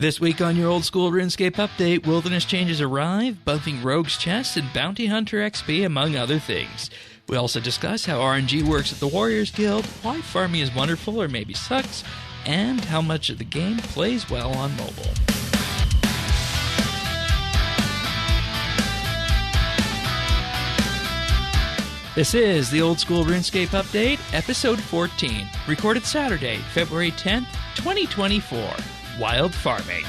This week on your old school RuneScape update, wilderness changes arrive, buffing rogues' chests, and bounty hunter XP, among other things. We also discuss how RNG works at the Warriors Guild, why farming is wonderful or maybe sucks, and how much of the game plays well on mobile. This is the Old School RuneScape Update, Episode 14, recorded Saturday, February 10th, 2024. Wild farming.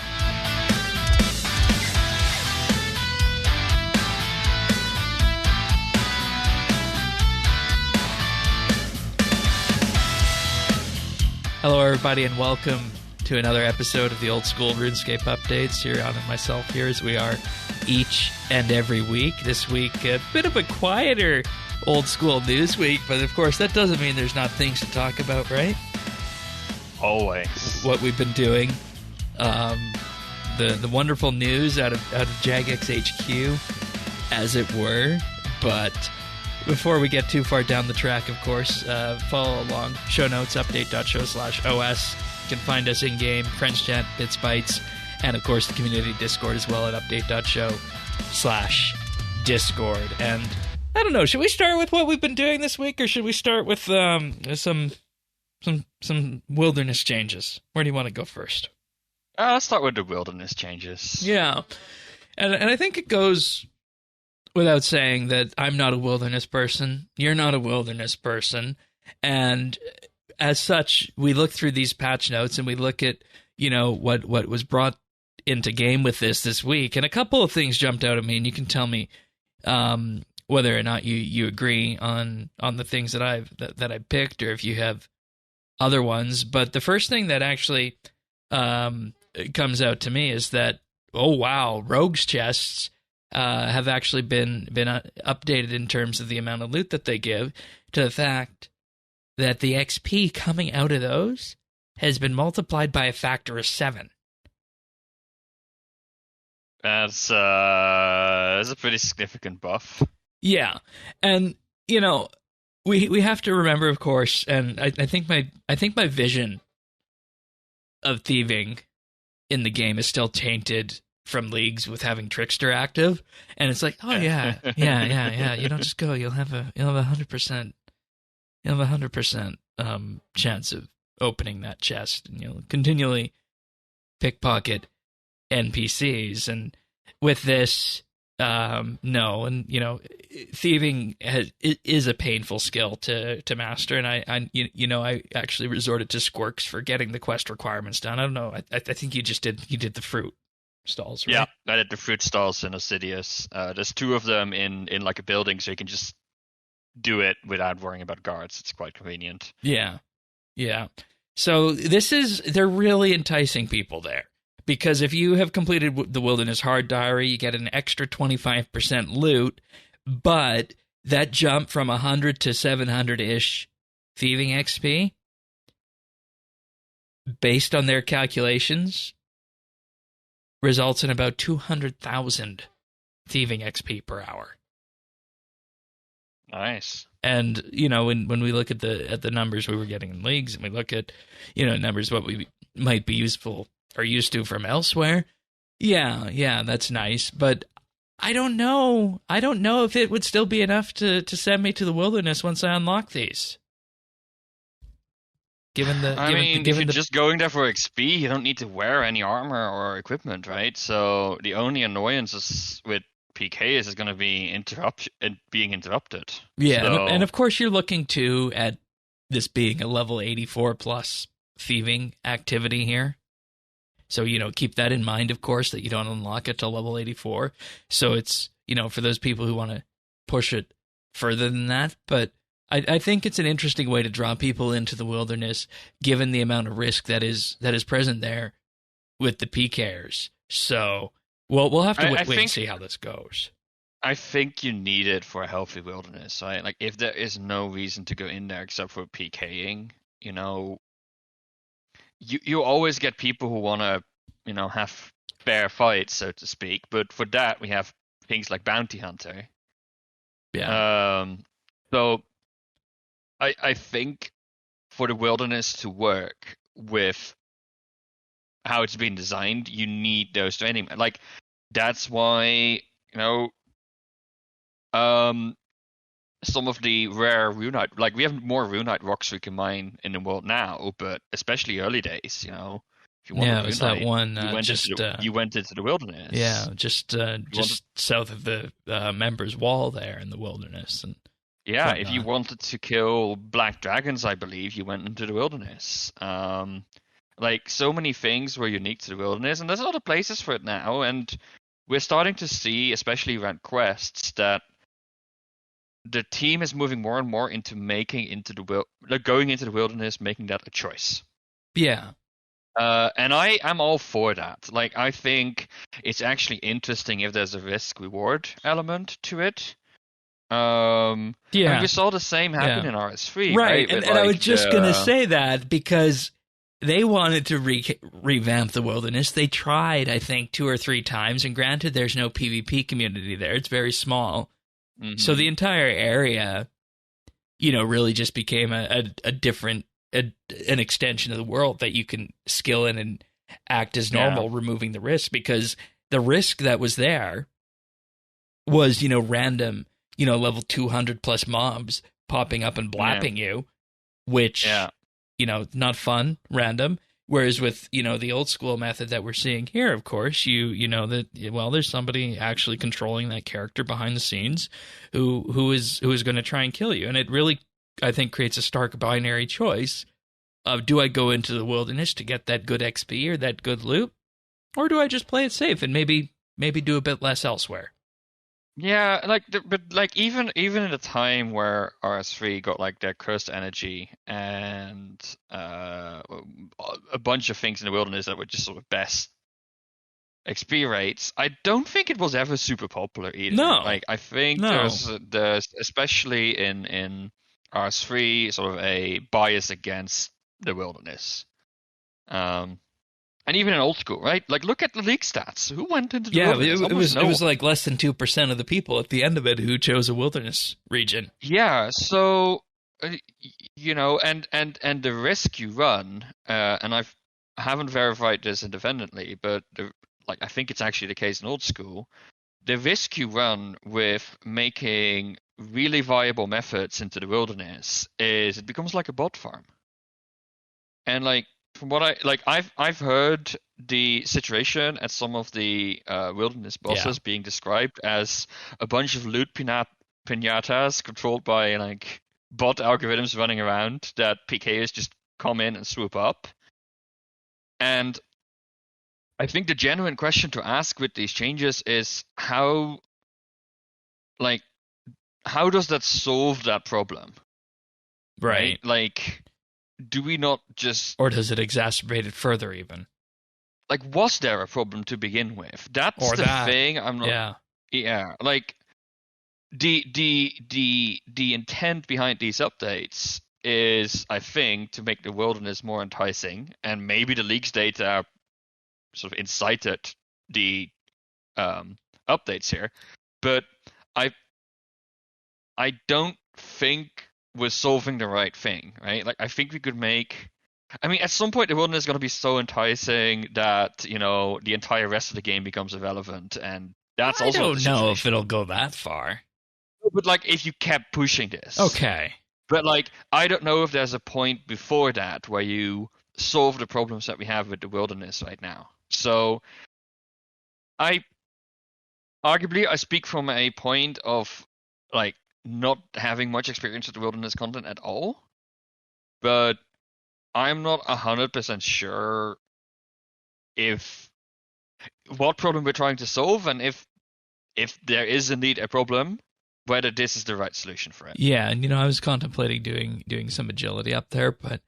Hello, everybody, and welcome to another episode of the Old School RuneScape Updates. Jan and myself here as we are each and every week. This week, a bit of a quieter Old School News week, but of course, that doesn't mean there's not things to talk about, right? Always. What we've been doing. The wonderful news out of Jagex HQ, as it were. But before we get too far down the track, of course, follow along. Show notes, update.show/OS. You can find us in-game, Friends Chat, BitsBytes, and of course the community Discord as well at update.show/Discord. And I don't know, should we start with what we've been doing this week, or should we start with some wilderness changes? Where do you want to go first? Let's start with the wilderness changes. Yeah, and I think it goes without saying that I'm not a wilderness person. You're not a wilderness person, and as such, we look through these patch notes and we look at what was brought into game with this week, and a couple of things jumped out at me, and you can tell me whether or not you agree on the things that I picked, or if you have other ones. But the first thing that actually comes out to me is that, oh wow, rogues chests have actually been updated in terms of the amount of loot that they give, to the fact that the XP coming out of those has been multiplied by a factor of 7. That's a pretty significant buff. Yeah, and we have to remember, of course, and I think my vision of thieving in the game is still tainted from leagues with having Trickster active, and it's like, oh yeah. You don't just go. You'll have 100%. You'll have 100% chance of opening that chest, and you'll continually pickpocket NPCs. And with this, no, and thieving is a painful skill to master, and I actually resorted to squirks for getting the quest requirements done. I don't know. I think you did the fruit stalls, right? Yeah, I did the fruit stalls in Osidious. There's 2 of them in like a building, so you can just do it without worrying about guards. It's quite convenient. Yeah. So they're really enticing people there. Because if you have completed the Wilderness Hard Diary, you get an extra 25% loot, but that jump from 100 to 700-ish thieving XP, based on their calculations, results in about 200,000 thieving XP per hour. Nice. And when we look at the numbers we were getting in leagues, and we look at numbers what we might be useful are used to from elsewhere, yeah, that's nice, but I don't know if it would still be enough to send me to the wilderness once I unlock these. If you're just going there for XP, you don't need to wear any armor or equipment, right? So the only annoyances with PK is going to be being interrupted. Yeah, so, and of course you're looking too at this being a level 84 plus thieving activity here. So, keep that in mind, of course, that you don't unlock it till level 84. So it's, for those people who want to push it further than that. But I think it's an interesting way to draw people into the wilderness, given the amount of risk that is present there with the PKers. So, we'll have to wait and see how this goes. I think you need it for a healthy wilderness, right? Like, if there is no reason to go in there except for PKing, you always get people who want to, have fair fights, so to speak. But for that, we have things like Bounty Hunter. Yeah. So I think for the wilderness to work with how it's been designed, you need those training. Like that's why some of the rare runite, like we have more runite rocks we can mine in the world now, but especially early days, if you want a Yeah, it was that runite, one you went into the wilderness. Yeah, just south of the members' wall there in the wilderness, and yeah, if you wanted to kill black dragons, I believe you went into the wilderness. Like so many things were unique to the wilderness, and there's other places for it now, and we're starting to see, especially around quests, that the team is moving more and more into going into the wilderness, making that a choice. Yeah. And I am all for that. Like, I think it's actually interesting if there's a risk reward element to it. Yeah. And we saw the same happen in RS3, right? And I was just gonna say that because they wanted to revamp the wilderness. They tried, I think, 2 or 3 times, and granted, there's no PvP community there; it's very small. Mm-hmm. So the entire area, really just became a different, an extension of the world that you can skill in and act as normal, removing the risk, because the risk that was there was, random, level 200 plus mobs popping up and blapping you, which, not fun, random. Whereas with, the old school method that we're seeing here, of course, you know that, there's somebody actually controlling that character behind the scenes who is going to try and kill you. And it really, I think, creates a stark binary choice of, do I go into the wilderness to get that good XP or that good loot? Or do I just play it safe and maybe do a bit less elsewhere? Yeah, but even in a time where RS3 got like their cursed energy and a bunch of things in the wilderness that were just sort of best XP rates, I don't think it was ever super popular either. No, like I think there's especially in RS3 sort of a bias against the wilderness. And even in old school, right? Like, look at the league stats. Who went into the wilderness? It was like less than 2% of the people at the end of it who chose a wilderness region. Yeah, so and the risk you run, and I haven't verified this independently, but I think it's actually the case in old school. The risk you run with making really viable methods into the wilderness is it becomes like a bot farm, and from what I've heard the situation at some of the wilderness bosses being described as a bunch of loot pinatas controlled by bot algorithms running around that PKers just come in and swoop up. And I think the genuine question to ask with these changes is how does that solve that problem? Right? Do we not just... Or does it exacerbate it further even? Was there a problem to begin with? That's the thing. I'm not... Yeah. The intent behind these updates is, I think, to make the wilderness more enticing, and maybe the leaks data sort of incited the updates here. But I don't think we're solving the right thing, right? I think we could make... at some point the wilderness is going to be so enticing that, the entire rest of the game becomes irrelevant, and that's also... I don't know if it'll go that far. But, if you kept pushing this. Okay. But, I don't know if there's a point before that where you solve the problems that we have with the wilderness right now. So, I speak from a point of, not having much experience with the wilderness content at all, but I'm not 100% sure what problem we're trying to solve, and if there is indeed a problem, whether this is the right solution for it. Yeah, and I was contemplating doing some agility up there, but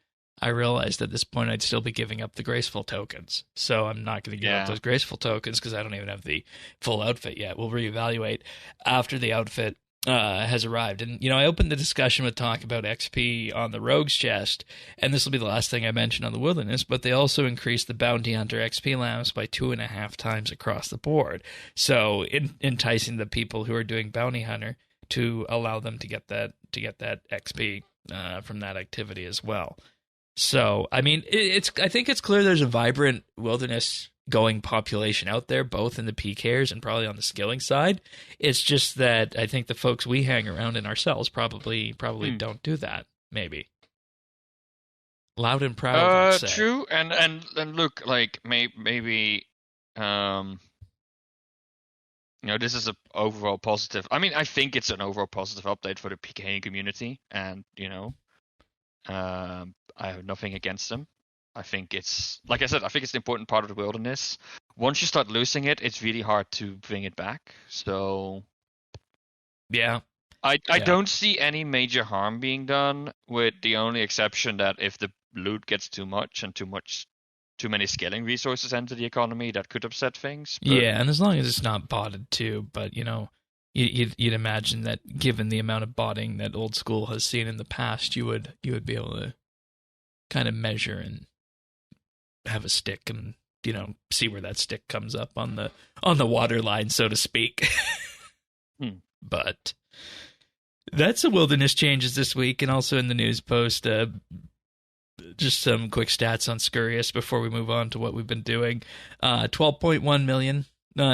I realized at this point I'd still be giving up the graceful tokens, so I'm not going to give up those graceful tokens because I don't even have the full outfit yet. We'll reevaluate after the outfit has arrived. And, I opened the discussion with talk about XP on the Rogue's chest, and this will be the last thing I mention on the Wilderness, but they also increased the Bounty Hunter XP lamps by 2.5 times across the board. So enticing the people who are doing Bounty Hunter to allow them to get that XP from that activity as well. So, I mean, I think it's clear there's a vibrant wilderness going population out there, both in the PKers and probably on the skilling side. It's just that I think the folks we hang around in ourselves probably don't do that. Maybe loud and proud, let's say. True, and look, like maybe, this is a overall positive. I mean, I think it's an overall positive update for the PKing community, and I have nothing against them. I think it's, like I said, I think it's an important part of the wilderness. Once you start losing it, it's really hard to bring it back. So, yeah, I don't see any major harm being done, with the only exception that if the loot gets too much and too many scaling resources enter the economy, that could upset things. But... yeah, and as long as it's not botted too, but you'd imagine that given the amount of botting that old school has seen in the past, you would be able to kind of measure and have a stick and see where that stick comes up on the water line, so to speak. But that's the wilderness changes this week, and also in the news post, just some quick stats on Scurious before we move on to what we've been doing. 12.1 million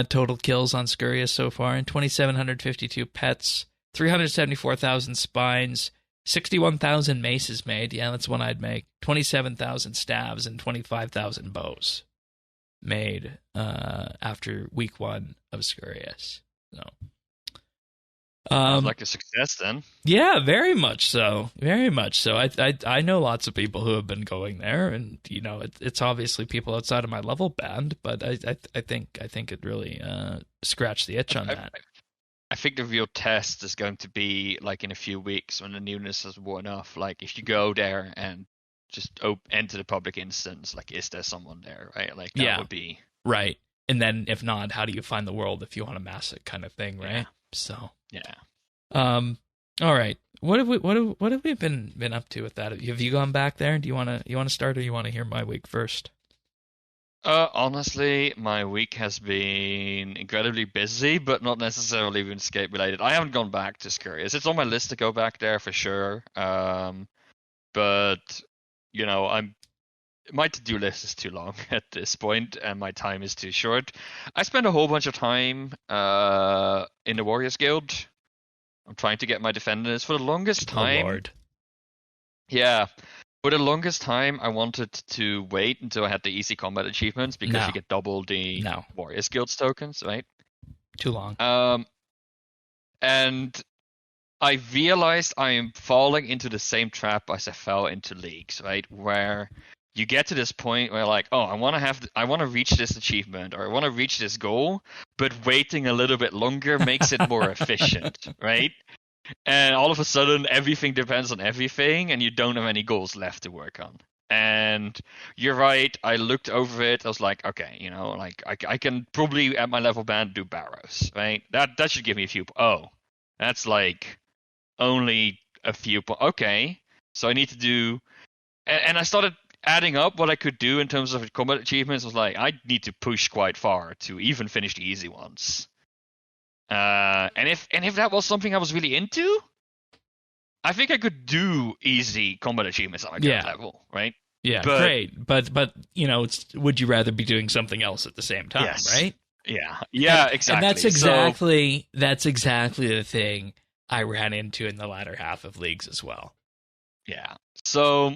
total kills on Scurious so far, and 2,752 pets, 374,000 spines, 61,000 maces made. Yeah, that's one I'd make. 27,000 staves and 25,000 bows made after week 1 of Scurious. So, sounds like a success then. Yeah, very much so. Very much so. I know lots of people who have been going there, and it's obviously people outside of my level band, but I think it really scratched the itch on that. I think the real test is going to be like in a few weeks when the newness has worn off. Like if you go there and just enter the public instance, like is there someone there, right? Like that would be right. And then if not, how do you find the world if you want to mass it, kind of thing, right? Yeah. So yeah. All right. What have we been up to with that? Have you gone back there? Do you want to start, or you want to hear my week first? Honestly, my week has been incredibly busy, but not necessarily RuneScape related. I haven't gone back to Scurious. It's on my list to go back there for sure. But my to-do list is too long at this point, and my time is too short. I spent a whole bunch of time in the Warriors Guild. I'm trying to get my defenders for the longest time. Oh, Lord. Yeah. For the longest time, I wanted to wait until I had the easy combat achievements because you get double the Warriors Guild's tokens, right? Too long. And I realized I am falling into the same trap as I fell into leagues, right? Where you get to this point where like, oh, I want to reach this achievement, or I want to reach this goal, but waiting a little bit longer makes it more efficient, right? And all of a sudden, everything depends on everything, and you don't have any goals left to work on. And you're right. I looked over it. I was like, okay, like I can probably at my level band do barrows, right? That should give me a few. Oh, that's like only a few. Okay, so I need to do. And I started adding up what I could do in terms of combat achievements. I was like, I need to push quite far to even finish the easy ones. And if that was something I was really into, I think I could do easy combat achievements on my current level, right? Yeah, great. But would you rather be doing something else at the same time, right? Yeah, exactly. And that's exactly the thing I ran into in the latter half of leagues as well. Yeah. So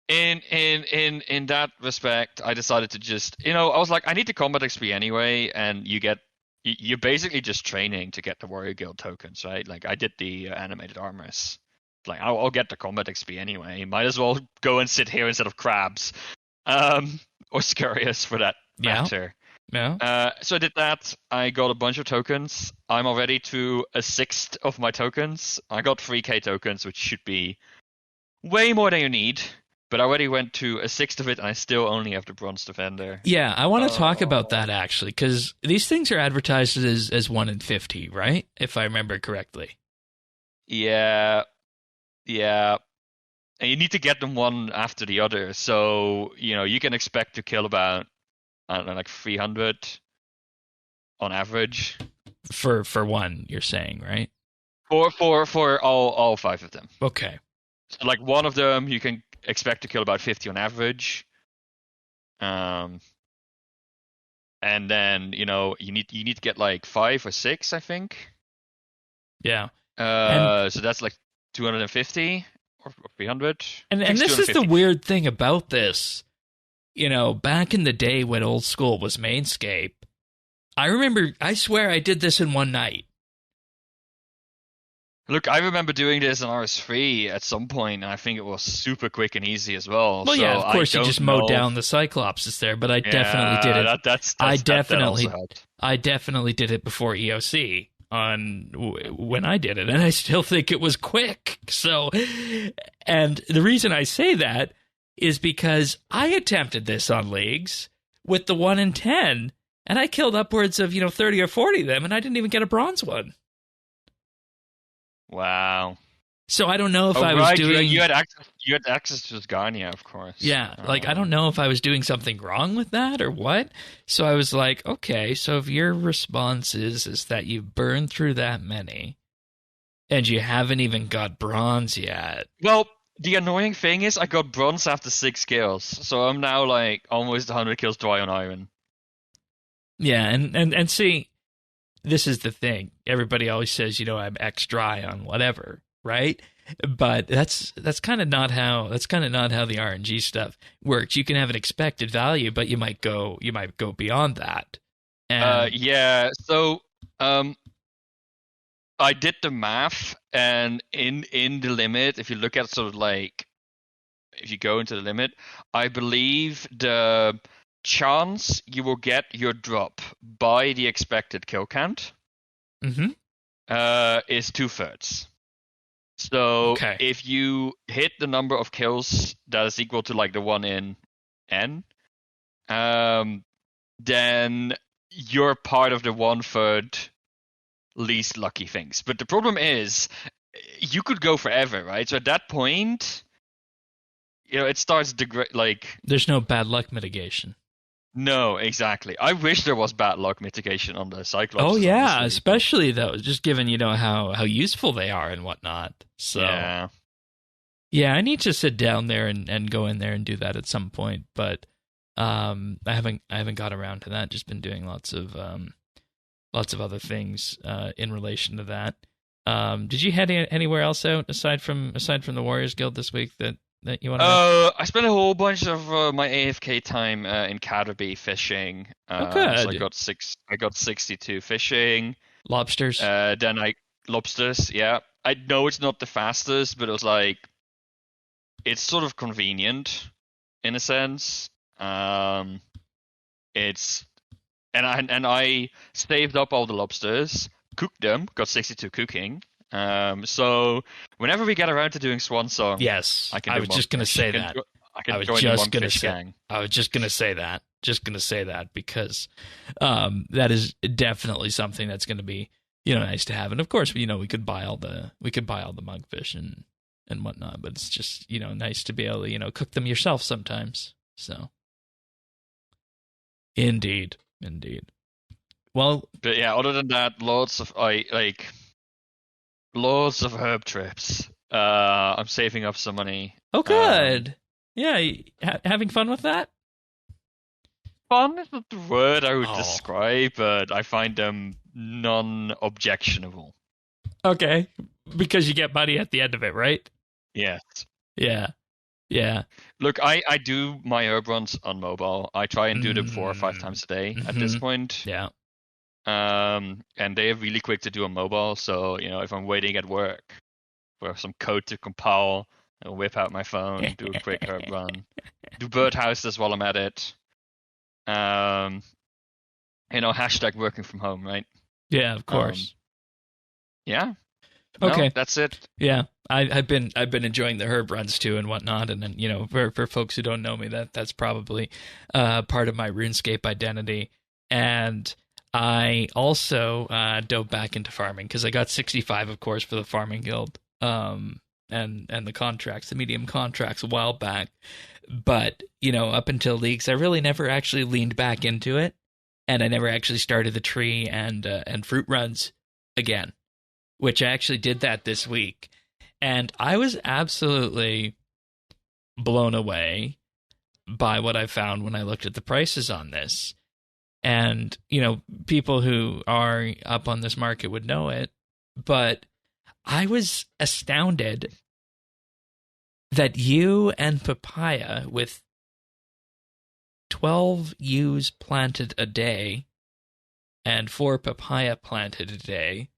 in that respect, I decided to just I was like, I need the combat XP anyway, and you're basically just training to get the Warrior Guild tokens, right? Like I did the animated armors. Like I'll get the combat XP anyway. Might as well go and sit here instead of crabs, or Scurious for that matter. Yeah. So I did that. I got a bunch of tokens. I'm already to a sixth of my tokens. I got 3k tokens, which should be way more than you need. But I already went to a sixth of it, and I still only have the Bronze Defender. Yeah, I want to talk about that, actually, because these things are advertised as 1 in 50, right? If I remember correctly. Yeah. And you need to get them one after the other. So, you can expect to kill about, I don't know, like 300 on average. For one, you're saying, right? For all 5 of them. Okay. So, like, one of them, you can... expect to kill about 50 on average. And then you need to get like 5 or 6, I think. Yeah. And So that's like 250 or 300. and this is the weird thing about this. Back in the day when old school was Mainscape, I swear I did this in one night. Look, I remember doing this in RS3 at some point, and I think it was super quick and easy as well. Well, so yeah, of course you just mowed down the Cyclopses there, but I definitely did it. I definitely did it before EOC when I did it, and I still think it was quick. So, and the reason I say that is because I attempted this on leagues with the 1 in 10, and I killed upwards of 30 or 40 of them, and I didn't even get a bronze one. Wow. So I don't know if I was doing. You had access to Garnia, of course. Yeah, I don't know if I was doing something wrong with that or what. So I was like, okay, so if your response is that you've burned through that many, and you haven't even got bronze yet. Well, the annoying thing is I got bronze after 6 kills, so I'm now like almost 100 kills dry on iron. Yeah, and see. This is the thing. Everybody always says, I'm X dry on whatever, right? But that's kind of not how the RNG stuff works. You can have an expected value, but you might go beyond that. Yeah. So I did the math, and in the limit, if you look at sort of like if you go into the limit, I believe the chance you will get your drop by the expected kill count is 2/3. So if you hit the number of kills that is equal to like the 1 in n, then you're part of the 1/3 least lucky things. But the problem is you could go forever, right? So at that point, it starts there's no bad luck mitigation. No, exactly. I wish there was bad luck mitigation on the Cyclops. Oh yeah, especially though, just given how useful they are and whatnot. So yeah, I need to sit down there and go in there and do that at some point. But I haven't got around to that. Just been doing lots of other things in relation to that. Did you head anywhere else out aside from the Warriors Guild this week that you want to I spent a whole bunch of my AFK time in Catterby fishing. Good. So I got 62 fishing. Lobsters. Lobsters, yeah. I know it's not the fastest, but it was like it's sort of convenient in a sense. I saved up all the lobsters, cooked them, got 62 cooking. So whenever we get around to doing Swan Song, yes, I was just going to say that. I was just going to say that because that is definitely something that's going to be nice to have. And of course, we could buy all the monkfish and whatnot, but it's just nice to be able to cook them yourself sometimes. So indeed. Well, but yeah, other than that, lots of herb trips. I'm saving up some money. Oh, good. Yeah, having fun with that? Fun is not the word I would describe, but I find them non-objectionable. Okay, because you get money at the end of it, right? Yes. Yeah. Look, I do my herb runs on mobile. I try and do them 4 or 5 times a day at this point. Yeah. And they are really quick to do on mobile. So, if I'm waiting at work for some code to compile, I'll whip out my phone, do a quick herb run. Do birdhouses while I'm at it. Hashtag working from home, right? Yeah, of course. Yeah. Okay. No, that's it. Yeah. I've been enjoying the herb runs too and whatnot, and then for folks who don't know me, that's probably part of my RuneScape identity. And I also dove back into farming because I got 65, of course, for the farming guild, and the contracts, the medium contracts, a while back. But up until leagues, I really never actually leaned back into it, and I never actually started the tree and fruit runs again, which I actually did that this week. And I was absolutely blown away by what I found when I looked at the prices on this. And, people who are up on this market would know it, but I was astounded that you and Papaya, with 12 ewes planted a day and 4 papaya planted a day,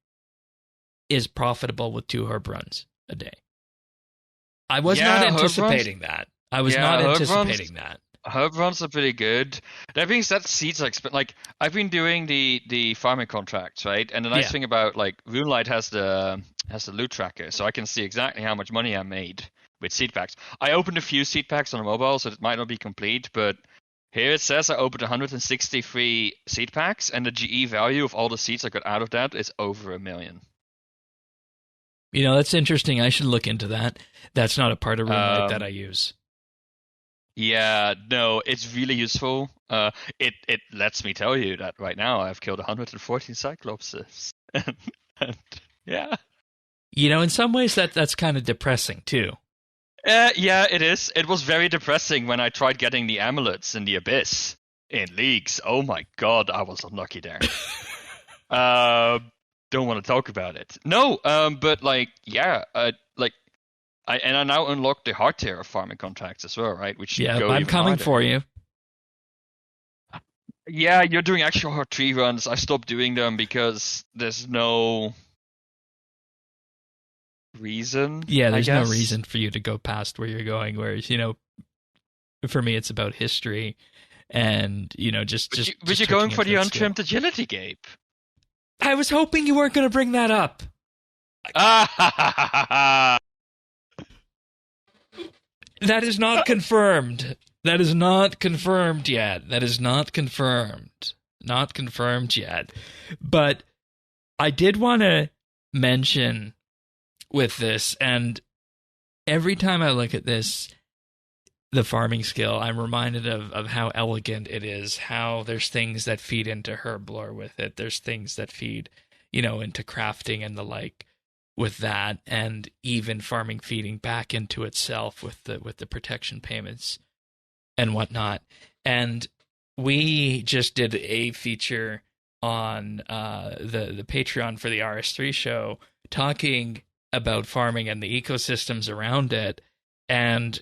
is profitable with 2 herb runs a day. I was not anticipating that. I was not anticipating that. Herb runs are pretty good. That being said, seeds are expensive. Like, I've been doing the farming contracts, right? And the nice thing about, like, Runelight has the loot tracker, so I can see exactly how much money I made with seed packs. I opened a few seed packs on mobile, so it might not be complete, but here it says I opened 163 seed packs, and the GE value of all the seeds I got out of that is over $1 million. That's interesting. I should look into that. That's not a part of Runelight that I use. Yeah, no, it's really useful. It lets me tell you that right now I've killed 114 Cyclopses. and yeah. In some ways that's kind of depressing too. Yeah, it is. It was very depressing when I tried getting the amulets in the Abyss in leagues. Oh my god, I was unlucky there. Don't want to talk about it. No, but like, yeah, I now unlocked the hard tier of farming contracts as well, right? Which I'm coming harder. for you. Yeah, you're doing actual hard tree runs. I stopped doing them because there's no reason. Yeah, there's no reason for you to go past where you're going. Whereas, for me, it's about history and, just. But you're going for the untrimmed agility, Gabe. I was hoping you weren't going to bring that up. That is not confirmed. That is not confirmed yet. That is not confirmed. Not confirmed yet. But I did want to mention with this, and every time I look at this, the farming skill, I'm reminded of how elegant it is, how there's things that feed into herb lore with it. There's things that feed, into crafting and the like with that, and even farming feeding back into itself with the protection payments and whatnot. And we just did a feature on the Patreon for the RS3 show talking about farming and the ecosystems around it. And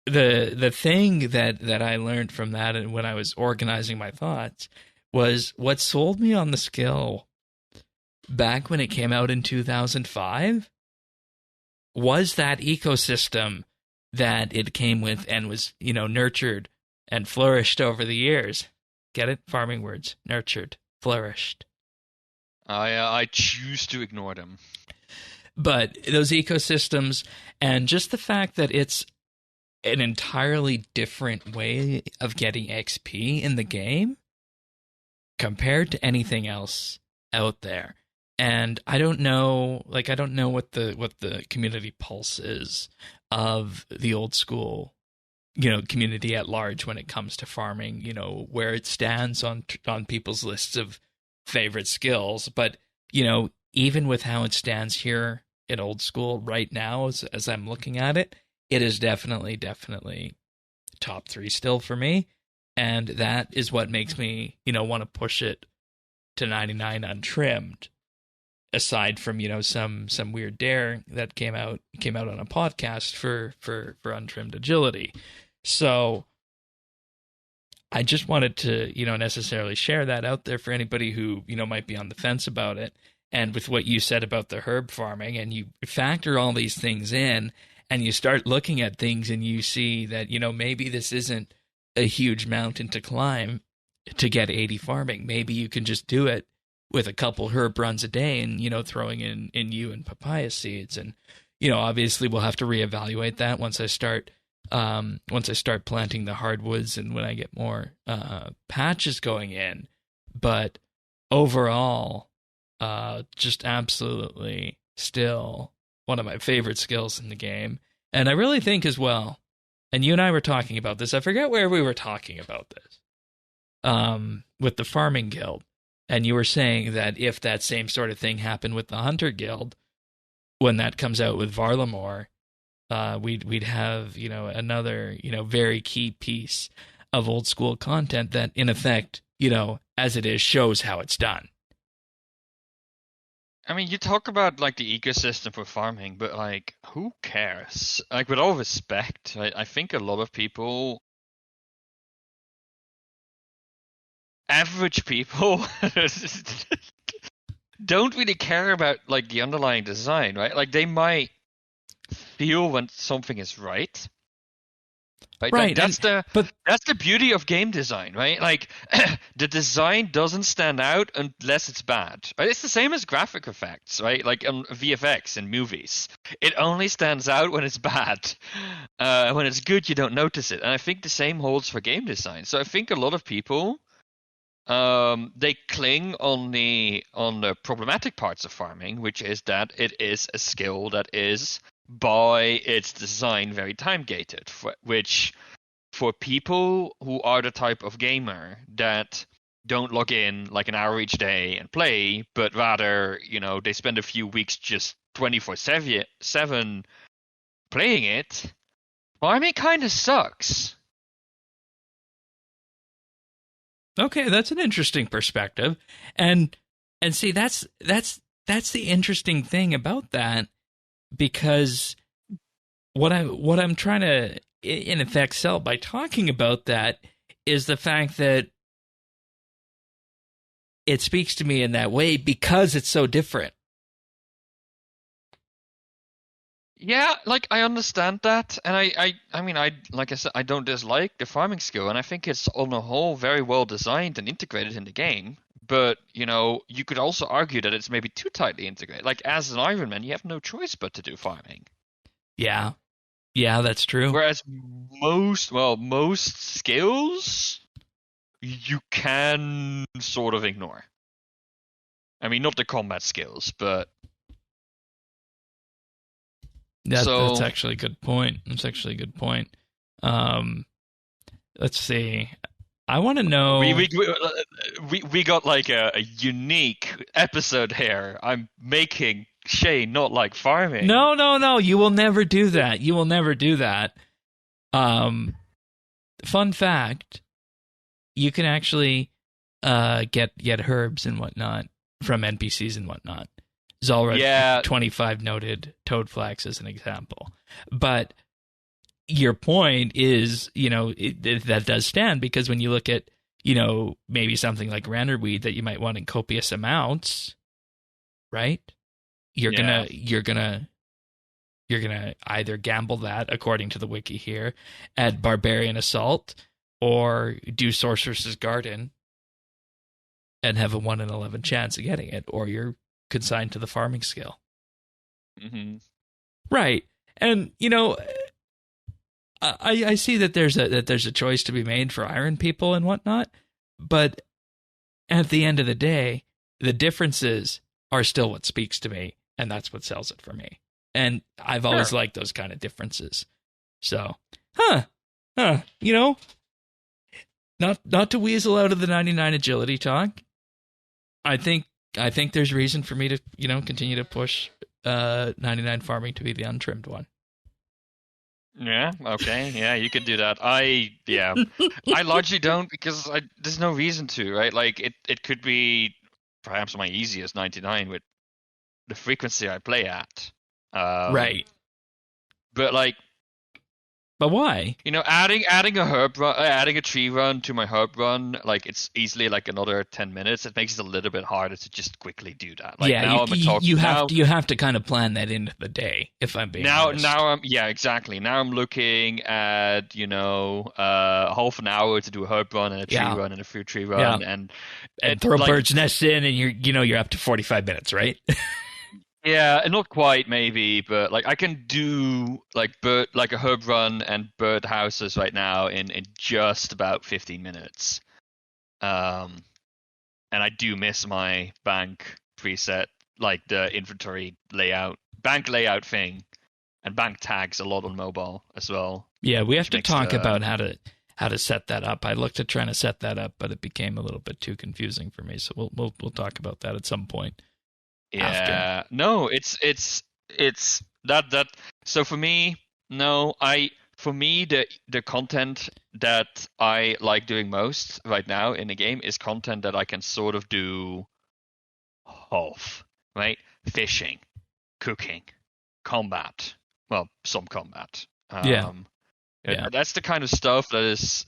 the thing that I learned from that, and when I was organizing my thoughts, was what sold me on the skill back when it came out in 2005 was that ecosystem that it came with and was, nurtured and flourished over the years. Get it? Farming words. Nurtured, flourished. I choose to ignore them. But those ecosystems, and just the fact that it's an entirely different way of getting XP in the game compared to anything else out there. And I don't know what the community pulse is of the old school, community at large when it comes to farming, where it stands on people's lists of favorite skills. But, even with how it stands here in old school right now, as I'm looking at it, it is definitely top 3 still for me. And that is what makes me, want to push it to 99 untrimmed. Aside from, some weird dare that came out on a podcast for untrimmed agility. So I just wanted to, necessarily share that out there for anybody who, might be on the fence about it. And with what you said about the herb farming, and you factor all these things in, and you start looking at things and you see that, maybe this isn't a huge mountain to climb to get 80 farming. Maybe you can just do it with a couple herb runs a day and, throwing in yew and papaya seeds. And, obviously we'll have to reevaluate that once I start planting the hardwoods and when I get more patches going in. But overall, just absolutely still one of my favorite skills in the game. And I really think as well, and you and I were talking about this, I forget where we were talking about this, with the farming guild. And you were saying that if that same sort of thing happened with the Hunter Guild, when that comes out with Varlamore, we'd have, another, very key piece of old school content that, in effect, as it is, shows how it's done. I mean, you talk about like the ecosystem for farming, but like, who cares? Like, with all respect, I think a lot of people, average people, don't really care about like the underlying design, right? Like, they might feel when something is right. Right, Right. that's But the beauty of game design, right? Like, the design doesn't stand out unless it's bad. Right? It's the same as graphic effects, right? Like VFX in movies, it only stands out when it's bad. When it's good, you don't notice it. And I think the same holds for game design. So I think a lot of people, they cling on the problematic parts of farming, which is that it is a skill that is by its design very time gated, which for people who are the type of gamer that don't log in like an hour each day and play, but rather, they spend a few weeks just 24/7 playing it, farming kind of sucks. okay, that's an interesting perspective. And see, that's the interesting thing about that, because what I'm trying to, in effect, sell by talking about that is the fact that it speaks to me in that way because it's so different. Yeah, like, I understand that, and I mean, like I said, I don't dislike the farming skill, and I think it's on the whole very well designed and integrated in the game. But you could also argue that it's maybe too tightly integrated. Like, as an Ironman, you have no choice but to do farming. Yeah, that's true. Whereas most skills you can sort of ignore. I mean, not the combat skills, but That's actually a good point. That's actually a good point. Let's see. I want to know. We got like a unique episode here. I'm making Shane not like farming. No. You will never do that. You will never do that. Fun fact: you can actually get herbs and whatnot from NPCs and whatnot. Zalra 25 noted Toadflax as an example. But your point is, that does stand, because when you look at, maybe something like renderweed that you might want in copious amounts, right? You're gonna either gamble that, according to the wiki here, at Barbarian Assault, or do Sorceress's Garden and have a 1 in 11 chance of getting it, or you're consigned to the farming skill. Mm-hmm. Right. And, I see that there's a choice to be made for iron people and whatnot, but at the end of the day, the differences are still what speaks to me, and that's what sells it for me. And I've always liked those kind of differences. So, not to weasel out of the 99 agility talk, I think there's reason for me to, continue to push 99 farming to be the untrimmed one. Yeah, okay. Yeah, you could do that. I largely don't, because there's no reason to, right? Like, it could be perhaps my easiest 99 with the frequency I play at. Right. But like, but why? Adding a herb run, adding a tree run to my herb run, like, it's easily like another 10 minutes. It makes it a little bit harder to just quickly do that. Like, yeah, you have to kind of plan that into the day, if I'm being honest. Exactly. Now I'm looking at, half an hour to do a herb run and a tree run and a fruit tree run, and throw bird's nests in, and you're up to 45 minutes, right? Yeah, not quite, maybe, but like, I can do like a herb run and bird houses right now in just about 15 minutes. And I do miss my bank preset, like the inventory layout, bank layout thing, and bank tags a lot on mobile as well. Yeah, we have to talk about how to set that up. I looked at trying to set that up, but it became a little bit too confusing for me. So we'll talk about that at some point. Yeah, no, it's that. So for me, No, for me the content that I like doing most right now in the game is content that I can sort of do half, right? Fishing, cooking, combat. Well, some combat. Yeah, yeah. That's the kind of stuff that is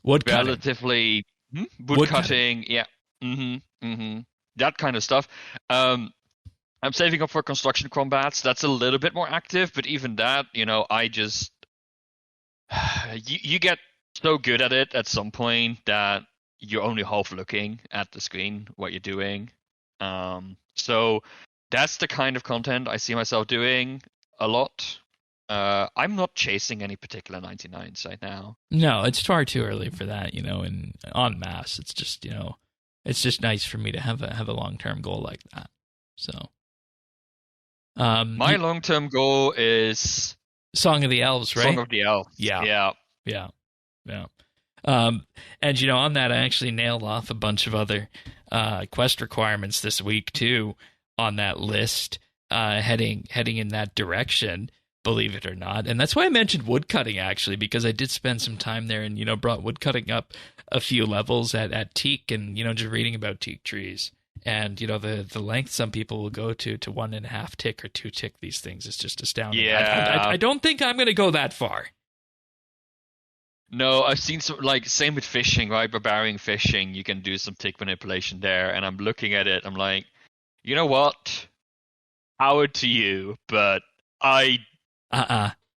Wood cutting, relatively wood wood cutting. cutting. Yeah. Mm-hmm. That kind of stuff. I'm saving up for construction combats. That's a little bit more active, but even that, I just you get so good at it at some point that you're only half looking at the screen what you're doing. So that's the kind of content I see myself doing a lot. I'm not chasing any particular 99s right now. No, it's far too early for that, and en masse. It's just nice for me to have a long-term goal like that. So, My long-term goal is Song of the Elves, right? Song of the Elves. Yeah. And on that, I actually nailed off a bunch of other quest requirements this week too on that list, heading in that direction. Believe it or not, and that's why I mentioned woodcutting actually, because I did spend some time there and brought woodcutting up a few levels at teak, and just reading about teak trees. And the length some people will go to 1.5 tick or 2 tick these things is just astounding. Yeah. I don't think I'm going to go that far. No, I've seen some, like, same with fishing, right? Barbarian fishing, you can do some tick manipulation there, and I'm looking at it, I'm like, you know what? Power to you, but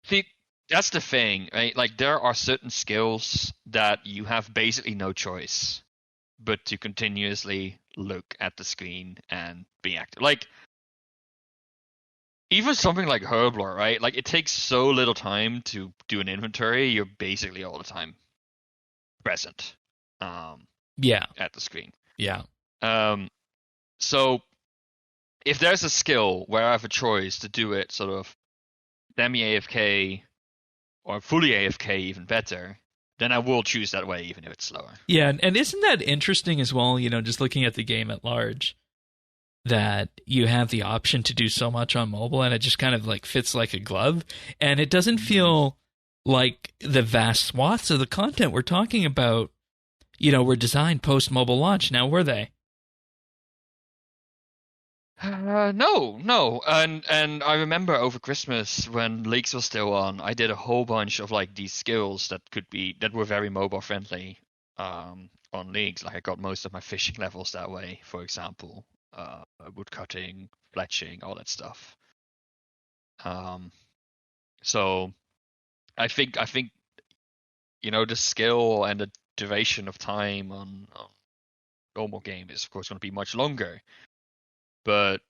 see, that's the thing, right? Like, there are certain skills that you have basically no choice but to continuously look at the screen and be active. Like, even something like Herblore, right? Like, it takes so little time to do an inventory, you're basically all the time present. Yeah. At the screen. Yeah. So if there's a skill where I have a choice to do it sort of semi AFK or fully AFK, even better, then I will choose that way, even if it's slower. Yeah, and isn't that interesting as well? Just looking at the game at large, that you have the option to do so much on mobile, and it just kind of like fits like a glove, and it doesn't feel like the vast swaths of the content we're talking about, were designed post mobile launch. Now, were they? No, and I remember over Christmas when Leaks was still on, I did a whole bunch of like these skills that were very mobile friendly, on Leagues. Like I got most of my fishing levels that way, for example, wood cutting, fletching, all that stuff. So I think the skill and the duration of time on normal game is of course going to be much longer. But,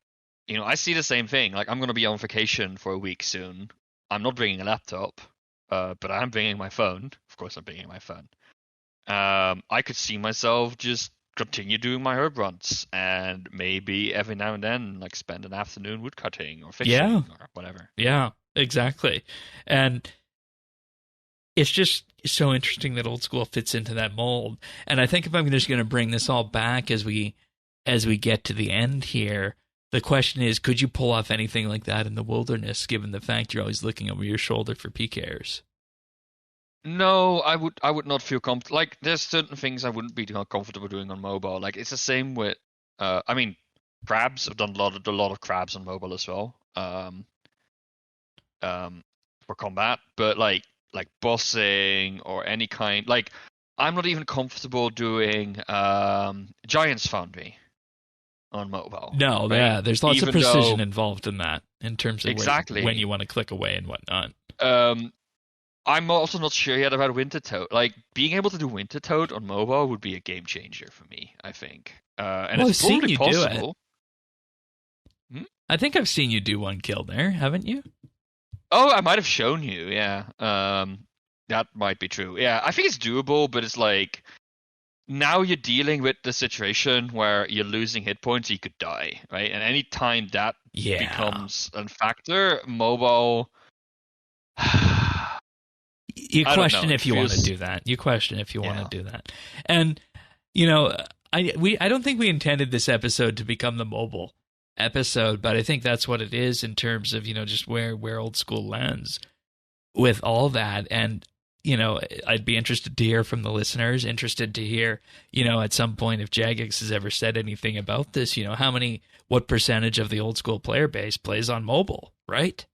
I see the same thing. Like, I'm going to be on vacation for a week soon. I'm not bringing a laptop, but I'm bringing my phone. Of course, I'm bringing my phone. I could see myself just continue doing my herb runs, and maybe every now and then, like, spend an afternoon woodcutting or fishing or whatever. Yeah, exactly. And it's just so interesting that old school fits into that mold. And I think if I'm just going to bring this all back as we get to the end here, the question is, could you pull off anything like that in the wilderness, given the fact you're always looking over your shoulder for PKers? No, I would not feel comfortable. Like, there's certain things I wouldn't be comfortable doing on mobile. Like, it's the same with, crabs. I've done a lot of crabs on mobile as well, for combat. But like bossing or any kind, like, I'm not even comfortable doing Giant's Foundry on mobile. No, right? Yeah, there's lots of precision involved in that, in terms of exactly when you want to click away and whatnot. I'm also not sure yet about Winter Toad. Like, being able to do Winter Toad on mobile would be a game changer for me, I think. And it's probably possible. I think I've seen you do one kill there, haven't you? Oh, I might have shown you, yeah. That might be true. Yeah, I think it's doable, but it's like, now you're dealing with the situation where you're losing hit points, you could die, right? And any time that becomes a factor, mobile... You question if you want to do that. You question if you want to do that. And, I don't think we intended this episode to become the mobile episode, but I think that's what it is in terms of, just where old school lands. with all that. And, I'd be interested to hear from the listeners, interested to hear, at some point if Jagex has ever said anything about this, what percentage of the old school player base plays on mobile, right?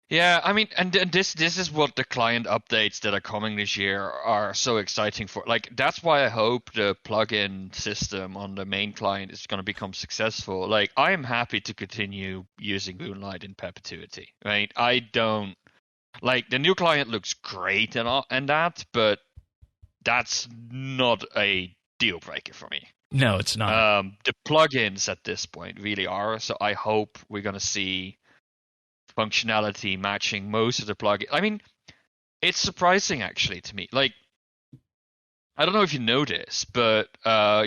Yeah, I mean, and this is what the client updates that are coming this year are so exciting for. Like, that's why I hope the plugin system on the main client is going to become successful. Like, I am happy to continue using Moonlight in perpetuity, right? I don't like the new client looks great and that, but that's not a deal breaker for me. No, it's not. The plugins at this point really are. So I hope we're going to see functionality matching most of the plugins. I mean, it's surprising actually to me. Like, I don't know if you know this, but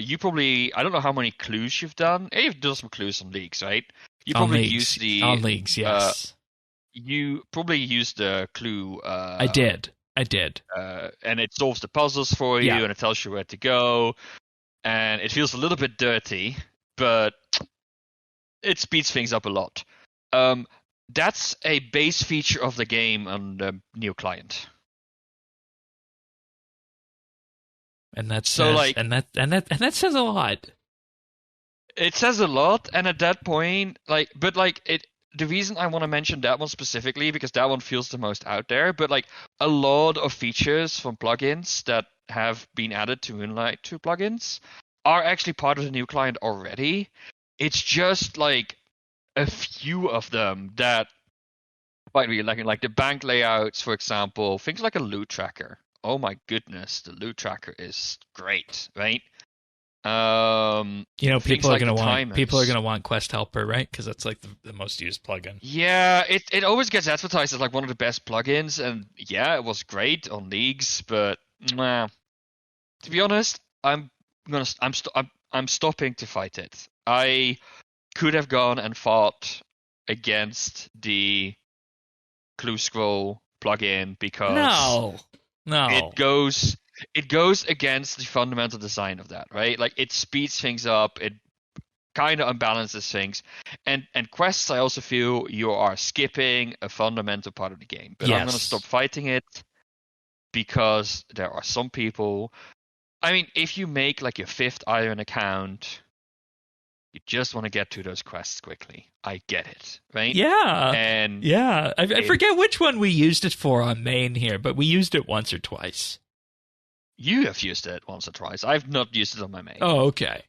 you probably, I don't know how many clues you've done. You've done some clues on leagues, right? You probably use on leagues, yes. You probably used the clue. I did. And it solves the puzzles for you, and it tells you where to go. And it feels a little bit dirty, but it speeds things up a lot. That's a base feature of the game on the new client. And that says, and that says a lot. It says a lot, and at that point, the reason I want to mention that one specifically because that one feels the most out there. But like a lot of features from plugins that have been added to Moonlight 2 plugins are actually part of the new client already. It's just like a few of them that might be like the bank layouts, for example, things like a loot tracker. Oh my goodness, the loot tracker is great, right? People are gonna want Quest Helper, right? Because that's like the most used plugin. Yeah, it always gets advertised as like one of the best plugins, and yeah, it was great on leagues, but to be honest, I'm stopping to fight it. I could have gone and fought against the clue scroll plugin because no, it goes against the fundamental design of that, right? Like it speeds things up, it kind of unbalances things, and quests. I also feel you are skipping a fundamental part of the game. But I'm gonna stop fighting it because there are some people. I mean, if you make like your 5th Iron account, you just want to get to those quests quickly. I get it, right? Yeah. And yeah, I forget which one we used it for on main here, but we used it once or twice. You have used it once or twice. I've not used it on my main. Oh, okay.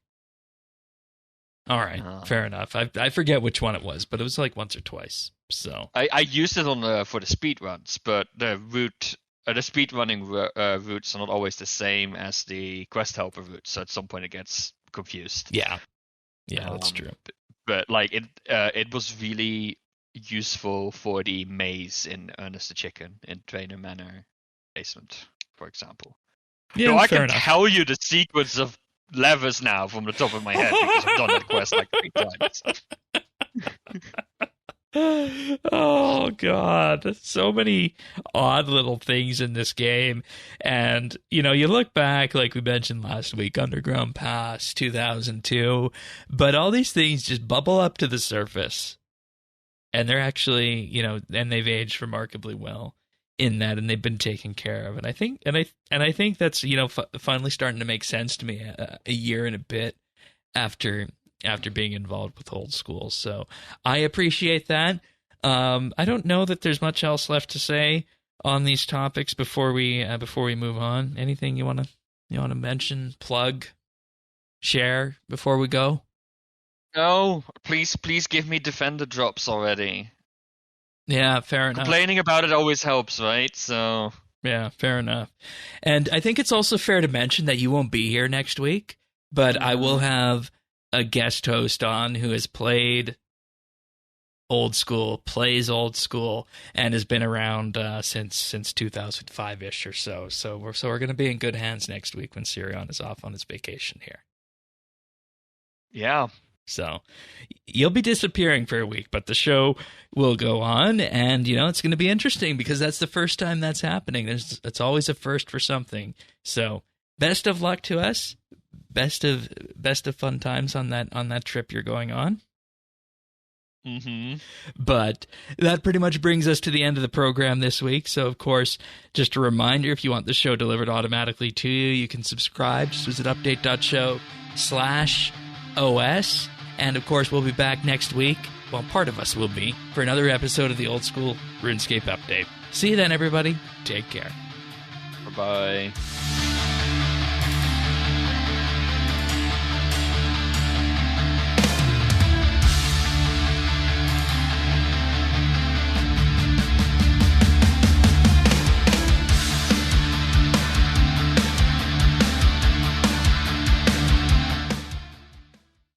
All right, fair enough. I forget which one it was, but it was like once or twice. So I used it on for the speed runs, but the route. The speed running routes are not always the same as the quest helper routes, so at some point it gets confused. Yeah, that's true. But like it was really useful for the maze in Ernest the Chicken in Trainer Manor basement, for example. Yeah, so I can tell you the sequence of levers now from the top of my head because I've done that quest like 3 times. Oh god, so many odd little things in this game. And you look back, like we mentioned last week, Underground Pass 2002, but all these things just bubble up to the surface, and they're actually and they've aged remarkably well in that, and they've been taken care of. And I think that's finally starting to make sense to me a year and a bit after being involved with old school. So I appreciate that. I don't know that there's much else left to say on these topics before we move on. Anything you want to mention, plug, share before we go? No, please give me Defender drops already. Yeah, fair enough. Complaining about it always helps, right? So yeah, fair enough. And I think it's also fair to mention that you won't be here next week, but I will have a guest host on who has played old school, plays old school, and has been around since 2005-ish or so. So we're going to be in good hands next week when Sirion is off on his vacation here. Yeah. So you'll be disappearing for a week, but the show will go on, and it's going to be interesting because that's the first time that's happening. It's always a first for something. So best of luck to us. Best of fun times on that trip you're going on. Mm-hmm. But that pretty much brings us to the end of the program this week. So, of course, just a reminder, if you want the show delivered automatically to you, you can subscribe. Just visit update.show/OS. And, of course, we'll be back next week. Well, part of us will be, for another episode of the Old School RuneScape Update. See you then, everybody. Take care. Bye-bye.